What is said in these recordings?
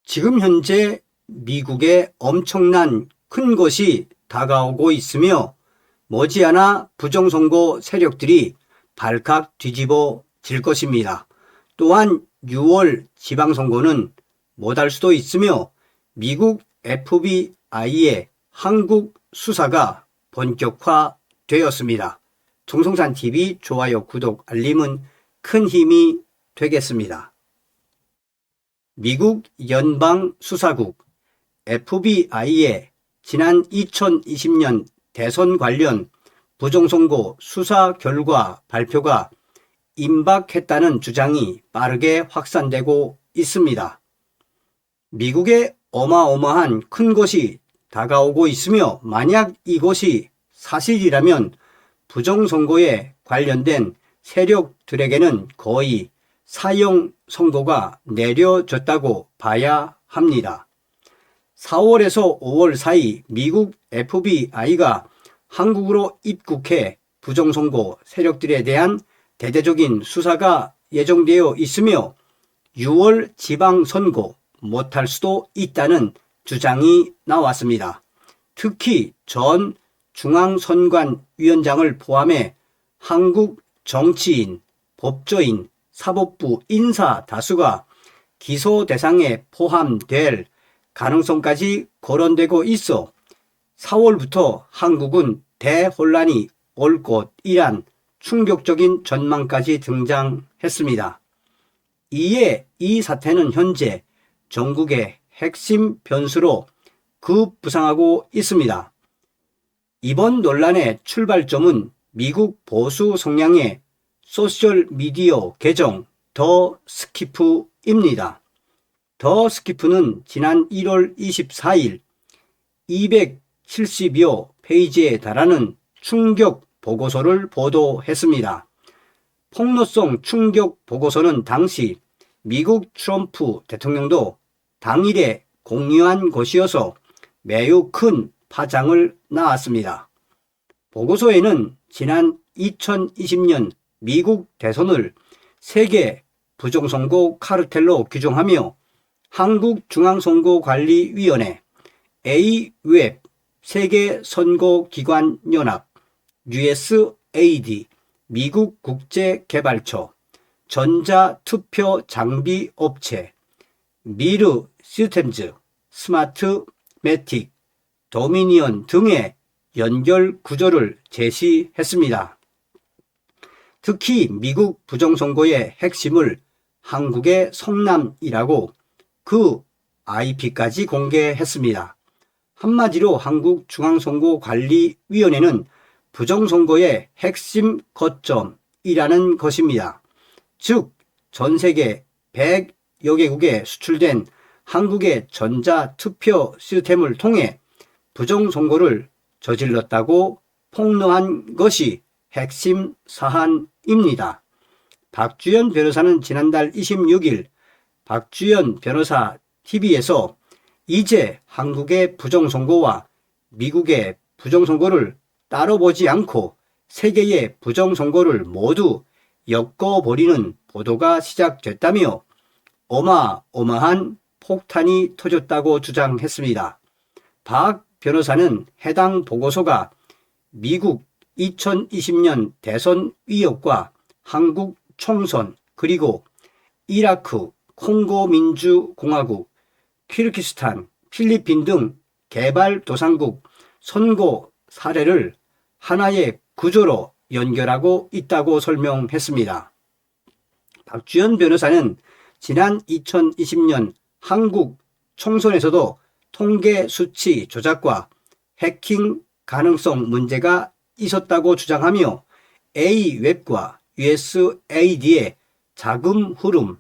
지금 현재 미국에 엄청난 큰 것이 다가오고 있으며 머지않아 부정선거 세력들이 발칵 뒤집어질 것입니다. 또한 6월 지방선거는 못할 수도 있으며 미국 FBI의 한국 수사가 본격화되었습니다. 동성산TV 좋아요, 구독, 알림은 큰 힘이 되겠습니다. 미국 연방수사국 FBI의 지난 2020년 대선 관련 부정선거 수사 결과 발표가 임박했다는 주장이 빠르게 확산되고 있습니다. 미국에 어마어마한 큰 것이 다가오고 있으며 만약 이것이 사실이라면 부정선거에 관련된 세력들에게는 거의 사형 선고가 내려졌다고 봐야 합니다. 4월에서 5월 사이 미국 FBI가 한국으로 입국해 부정선거 세력들에 대한 대대적인 수사가 예정되어 있으며 6월 지방선거 못할 수도 있다는 주장이 나왔습니다. 특히 전 중앙선관위원장을 포함해 한국 정치인, 법조인, 사법부 인사 다수가 기소 대상에 포함될 가능성까지 거론되고 있어 4월부터 한국은 대혼란이 올 것이란 충격적인 전망까지 등장했습니다. 이에 이 사태는 현재 전국의 핵심 변수로 급부상하고 있습니다. 이번 논란의 출발점은 미국 보수 성향의 소셜미디어 계정 더 스키프입니다. 더 스키프는 지난 1월 24일 270여 페이지에 달하는 충격 보고서를 보도했습니다. 폭로성 충격 보고서는 당시 미국 트럼프 대통령도 당일에 공유한 것이어서 매우 큰 파장을 낳았습니다. 보고서에는 지난 2020년 미국 대선을 세계 부정선거 카르텔로 규정하며 한국중앙선거관리위원회, AWEB, 세계선거기관연합, USAID, 미국 국제개발처, 전자투표장비업체, 미르 시스템즈, 스마트매틱, 도미니언 등의 연결 구조를 제시했습니다. 특히 미국 부정선거의 핵심을 한국의 성남이라고 그 IP까지 공개했습니다. 한마디로 한국중앙선거관리위원회는 부정선거의 핵심 거점이라는 것입니다. 즉, 전 세계 100여 개국에 수출된 한국의 전자투표 시스템을 통해 부정선거를 저질렀다고 폭로한 것이 핵심 사안입니다. 박주연 변호사는 지난달 26일 박주연 변호사 TV에서 이제 한국의 부정선거와 미국의 부정선거를 따로 보지 않고 세계의 부정선거를 모두 엮어버리는 보도가 시작됐다며 어마어마한 폭탄이 터졌다고 주장했습니다. 박 변호사는 해당 보고서가 미국 2020년 대선 위협과 한국 총선 그리고 이라크, 콩고민주공화국, 키르기스탄, 필리핀 등 개발도상국 선거 사례를 하나의 구조로 연결하고 있다고 설명했습니다. 박주연 변호사는 지난 2020년 한국 총선에서도 통계 수치 조작과 해킹 가능성 문제가 있었다고 주장하며 AWEB과 USAID의 자금 흐름,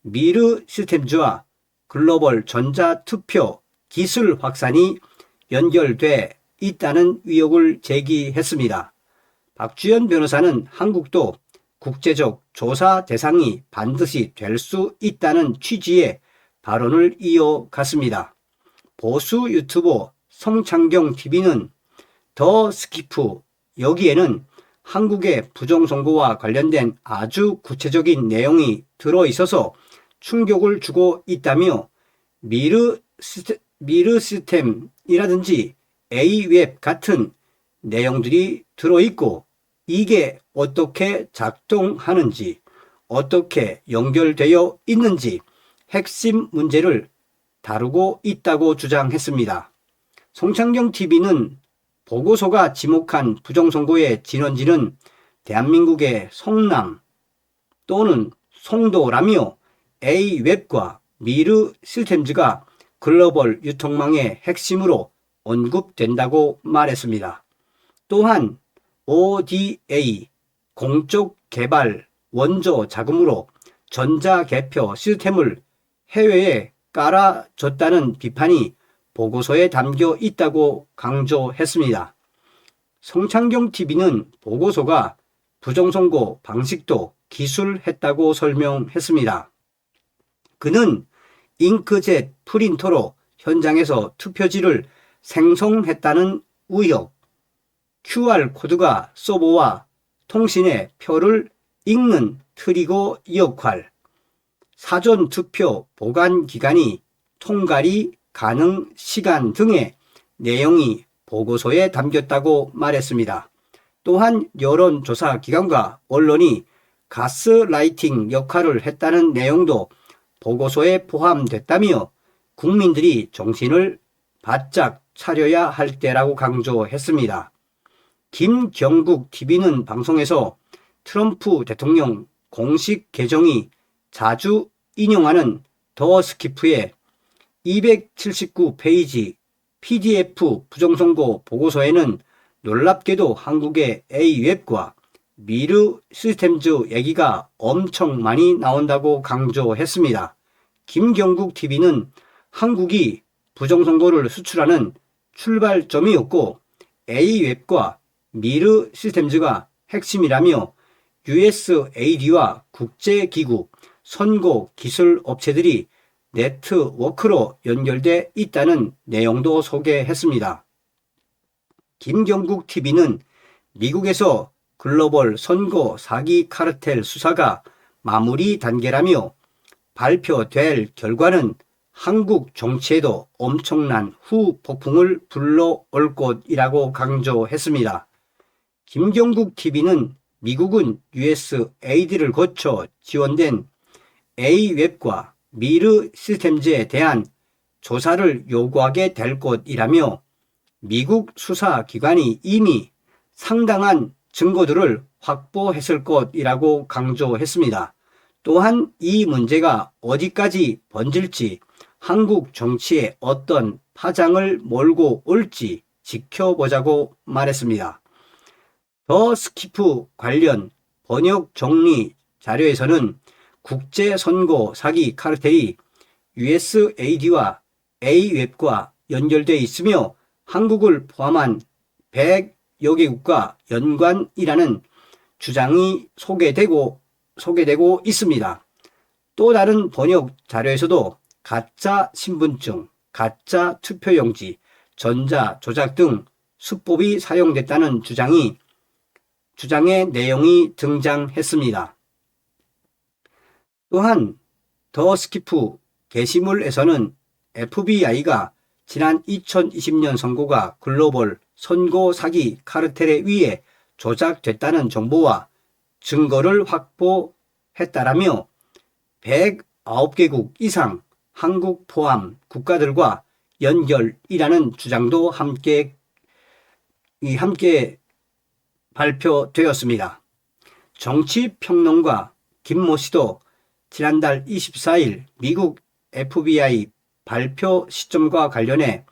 미르 시스템즈와 글로벌 전자투표 기술 확산이 연결돼 있다는 의혹을 제기했습니다. 박주연 변호사는 한국도 국제적 조사 대상이 반드시 될 수 있다는 취지의 발언을 이어갔습니다. 보수 유튜버 성창경TV는 더 스키프 여기에는 한국의 부정선거와 관련된 아주 구체적인 내용이 들어있어서 충격을 주고 있다며 미르 시스템이라든지 A웹 같은 내용들이 들어있고 이게 어떻게 작동하는지, 어떻게 연결되어 있는지 핵심 문제를 다루고 있다고 주장했습니다. 송창경 TV는 보고서가 지목한 부정선거의 진원지는 대한민국의 성남 또는 송도라며 A웹과 미르 시스템즈가 글로벌 유통망의 핵심으로 언급된다고 말했습니다. 또한 ODA 공적 개발 원조 자금으로 전자개표 시스템을 해외에 깔아줬다는 비판이 보고서에 담겨 있다고 강조했습니다. 송창경 TV는 보고서가 부정선거 방식도 기술했다고 설명했습니다. 그는 잉크젯 프린터로 현장에서 투표지를 생성했다는 의혹, QR코드가 서버와 통신의 표를 읽는 트리거 역할, 사전 투표 보관 기간이 통과리 가능 시간 등의 내용이 보고서에 담겼다고 말했습니다. 또한 여론조사 기관과 언론이 가스라이팅 역할을 했다는 내용도 보고서에 포함됐다며 국민들이 정신을 바짝 차려야 할 때라고 강조했습니다. 김경국 TV는 방송에서 트럼프 대통령 공식 계정이 자주 인용하는 더 스키프의 279페이지 PDF 부정선거 보고서에는 놀랍게도 한국의 A웹과 미르 시스템즈 얘기가 엄청 많이 나온다고 강조했습니다. 김경국 TV는 한국이 부정선거를 수출하는 출발점이었고 A웹과 미르 시스템즈가 핵심이라며 USAID와 국제기구, 선거 기술 업체들이 네트워크로 연결돼 있다는 내용도 소개했습니다. 김경국 TV는 미국에서 글로벌 선거 사기 카르텔 수사가 마무리 단계라며 발표될 결과는 한국 정치에도 엄청난 후폭풍을 불러올 것이라고 강조했습니다. 김경국 TV는 미국은 USAID를 거쳐 지원된 A웹과 미르 시스템즈에 대한 조사를 요구하게 될 것이라며 미국 수사기관이 이미 상당한 증거들을 확보했을 것이라고 강조했습니다. 또한 이 문제가 어디까지 번질지 한국 정치에 어떤 파장을 몰고 올지 지켜보자고 말했습니다. 더 스키프 관련 번역 정리 자료에서는 국제선거 사기 카르텔이 USAID와 A웹과 연결되어 있으며 한국을 포함한 100여 개국과 연관이라는 주장이 소개되고 있습니다. 또 다른 번역 자료에서도 가짜 신분증, 가짜 투표용지, 전자조작 등 수법이 사용됐다는 주장의 내용이 등장했습니다. 또한 더 스키프 게시물에서는 FBI가 지난 2020년 선거가 글로벌 선거 사기 카르텔에 의해 조작됐다는 정보와 증거를 확보했다라며 109개국 이상 한국 포함 국가들과 연결이라는 주장도 함께 발표되었습니다. 정치평론가 김모 씨도 지난달 24일 미국 FBI 발표 시점과 관련해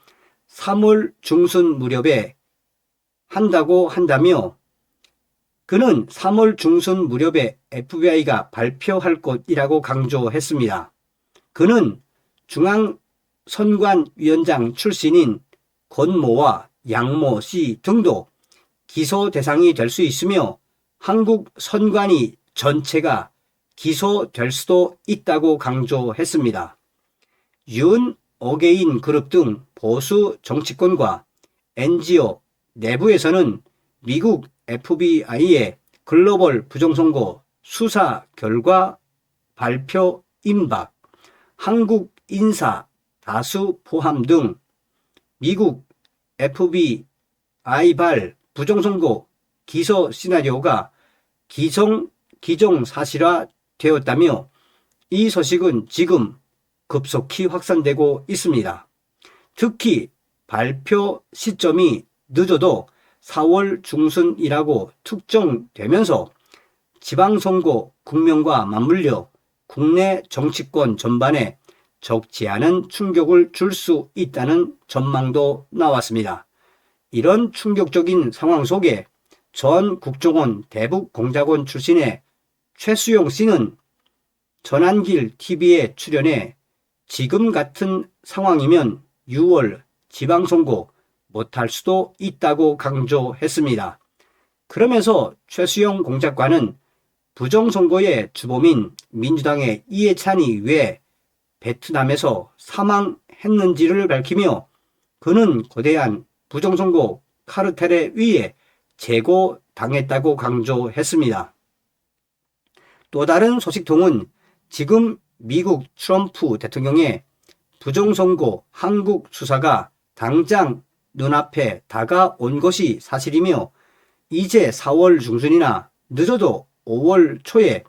3월 중순 무렵에 한다며 그는 3월 중순 무렵에 FBI가 발표할 것이라고 강조했습니다. 그는 중앙선관위원장 출신인 권모와 양모 씨 등도 기소 대상이 될 수 있으며 한국 선관위 전체가 기소될 수도 있다고 강조했습니다. 윤 어게인 그룹 등 보수 정치권과 NGO 내부에서는 미국 FBI의 글로벌 부정선거 수사 결과 발표 임박, 한국 인사 다수 포함 등 미국 FBI발 부정선거 기소 시나리오가 기정사실화 되었다며 이 소식은 지금 급속히 확산되고 있습니다. 특히 발표 시점이 늦어도 4월 중순이라고 특정되면서 지방선거 국면과 맞물려 국내 정치권 전반에 적지 않은 충격을 줄 수 있다는 전망도 나왔습니다. 이런 충격적인 상황 속에 전 국정원 대북공작원 출신의 최수용 씨는 전환길 TV에 출연해 지금 같은 상황이면 6월 지방선거 못할 수도 있다고 강조했습니다. 그러면서 최수용 공작관은 부정선거의 주범인 민주당의 이해찬이 왜 베트남에서 사망했는지를 밝히며 그는 거대한 부정선거 카르텔에 의해 제거당했다고 강조했습니다. 또 다른 소식통은 지금 미국 트럼프 대통령의 부정선거 한국 수사가 당장 눈앞에 다가온 것이 사실이며 이제 4월 중순이나 늦어도 5월 초에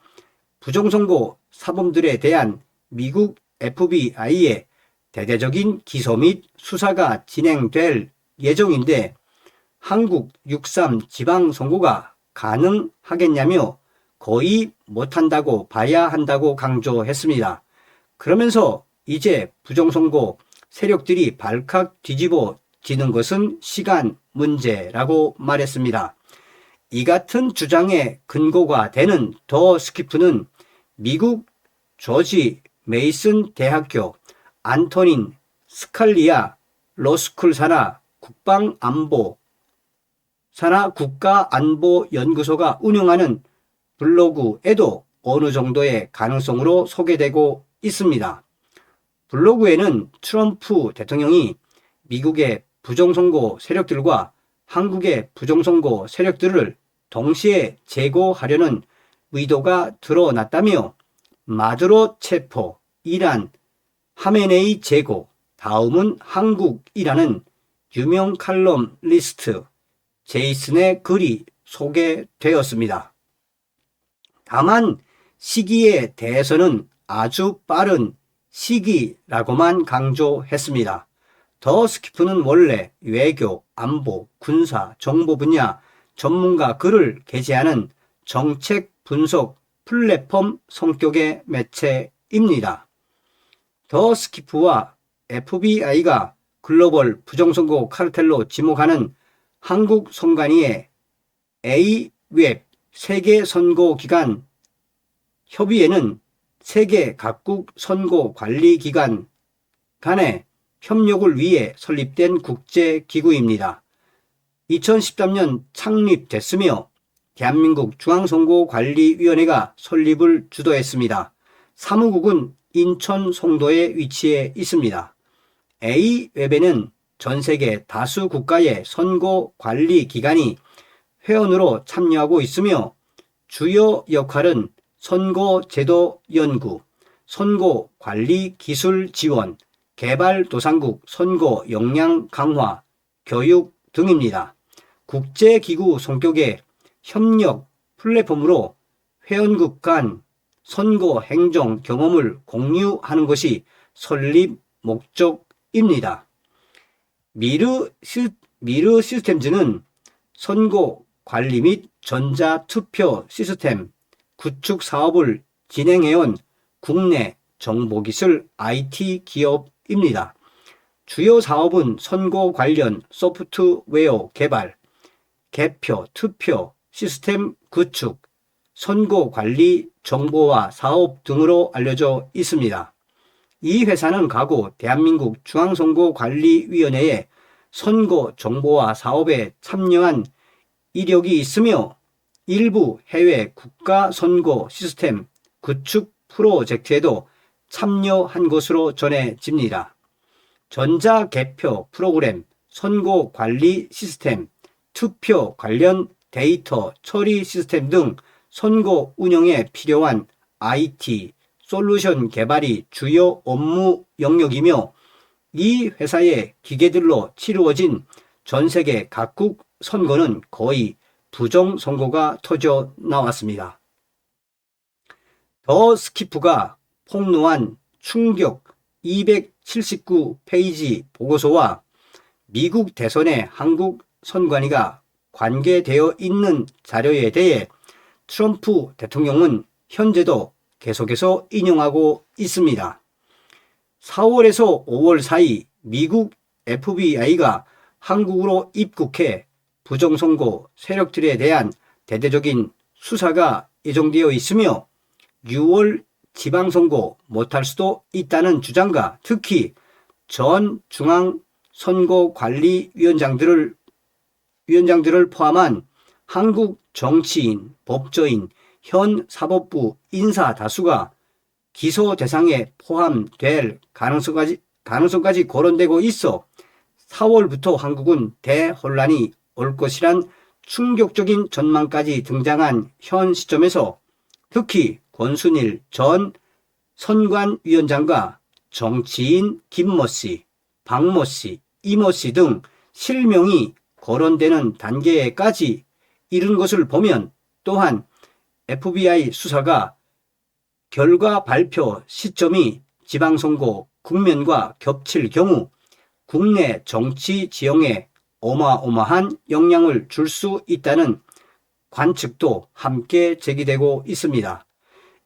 부정선거 사범들에 대한 미국 FBI의 대대적인 기소 및 수사가 진행될 예정인데 한국 6.3 지방선거가 가능하겠냐며 거의 못한다고 봐야 한다고 강조했습니다. 그러면서 이제 부정선거 세력들이 발칵 뒤집어지는 것은 시간 문제라고 말했습니다. 이 같은 주장의 근거가 되는 더 스키프는 미국 조지 메이슨 대학교 안토닌 스칼리아 로스쿨 산하 국가안보연구소가 운영하는 블로그에도 어느 정도의 가능성으로 소개되고 있습니다. 블로그에는 트럼프 대통령이 미국의 부정선거 세력들과 한국의 부정선거 세력들을 동시에 제거하려는 의도가 드러났다며 마두로 체포, 이란, 하메네이 제거, 다음은 한국이라는 유명 칼럼니스트 제이슨의 글이 소개되었습니다. 다만 시기에 대해서는 아주 빠른 시기라고만 강조했습니다. 더 스키프는 원래 외교, 안보, 군사, 정보 분야 전문가 글을 게재하는 정책 분석 플랫폼 성격의 매체입니다. 더 스키프와 FBI가 글로벌 부정선거 카르텔로 지목하는 한국 선관위의 A웹 세계선거기관 협의회는 세계 각국 선거관리기관 간의 협력을 위해 설립된 국제기구입니다. 2013년 창립됐으며 대한민국 중앙선거관리위원회가 설립을 주도했습니다. 사무국은 인천 송도에 위치해 있습니다. A웹에는 전 세계 다수 국가의 선거관리기관이 회원으로 참여하고 있으며 주요 역할은 선거제도 연구, 선거관리 기술 지원, 개발도상국 선거 역량 강화, 교육 등입니다. 국제기구 성격의 협력 플랫폼으로 회원국 간 선거 행정 경험을 공유하는 것이 설립 목적입니다. 미르 시스템즈는 선거 관리 및 전자투표 시스템 구축 사업을 진행해온 국내 정보기술 IT 기업입니다. 주요 사업은 선거 관련 소프트웨어 개발, 개표, 투표, 시스템 구축, 선거 관리 정보화 사업 등으로 알려져 있습니다. 이 회사는 과거 대한민국 중앙선거관리위원회의 선거 정보화 사업에 참여한 이력이 있으며 일부 해외 국가선거 시스템 구축 프로젝트에도 참여한 것으로 전해집니다. 전자개표 프로그램, 선거관리 시스템, 투표 관련 데이터 처리 시스템 등 선거 운영에 필요한 IT 솔루션 개발이 주요 업무 영역이며 이 회사의 기계들로 치루어진 전 세계 각국 선거는 거의 부정 선거가 터져 나왔습니다. 더 스키프가 폭로한 충격 279페이지 보고서와 미국 대선에 한국 선관위가 관계되어 있는 자료에 대해 트럼프 대통령은 현재도 계속해서 인용하고 있습니다. 4월에서 5월 사이 미국 FBI가 한국으로 입국해 부정선거 세력들에 대한 대대적인 수사가 예정되어 있으며 6월 지방선거 못할 수도 있다는 주장과 특히 전 중앙선거관리위원장들을 포함한 한국 정치인, 법조인, 현 사법부 인사 다수가 기소 대상에 포함될 가능성까지 거론되고 있어 4월부터 한국은 대혼란이 올 것이란 충격적인 전망까지 등장한 현 시점에서 특히 권순일 전 선관위원장과 정치인 김모 씨, 박모 씨, 이모 씨 등 실명이 거론되는 단계까지 이른 것을 보면 또한 FBI 수사가 결과 발표 시점이 지방선거 국면과 겹칠 경우 국내 정치 지형에 어마어마한 영향을 줄 수 있다는 관측도 함께 제기되고 있습니다.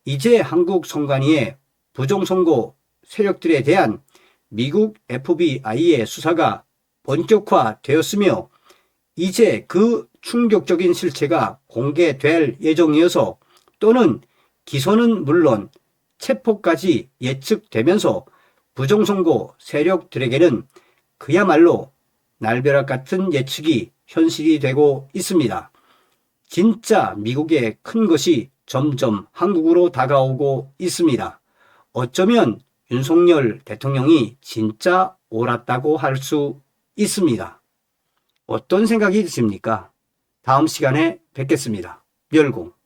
이제 한국 선관위의 부정선거 세력들에 대한 미국 FBI의 수사가 본격화되었으며 이제 그 충격적인 실체가 공개될 예정이어서 또는 기소는 물론 체포까지 예측되면서 부정선거 세력들에게는 그야말로 날벼락 같은 예측이 현실이 되고 있습니다. 진짜 미국의 큰 것이 점점 한국으로 다가오고 있습니다. 어쩌면 윤석열 대통령이 진짜 옳았다고 할 수 있습니다. 어떤 생각이 드십니까? 다음 시간에 뵙겠습니다. 멸공.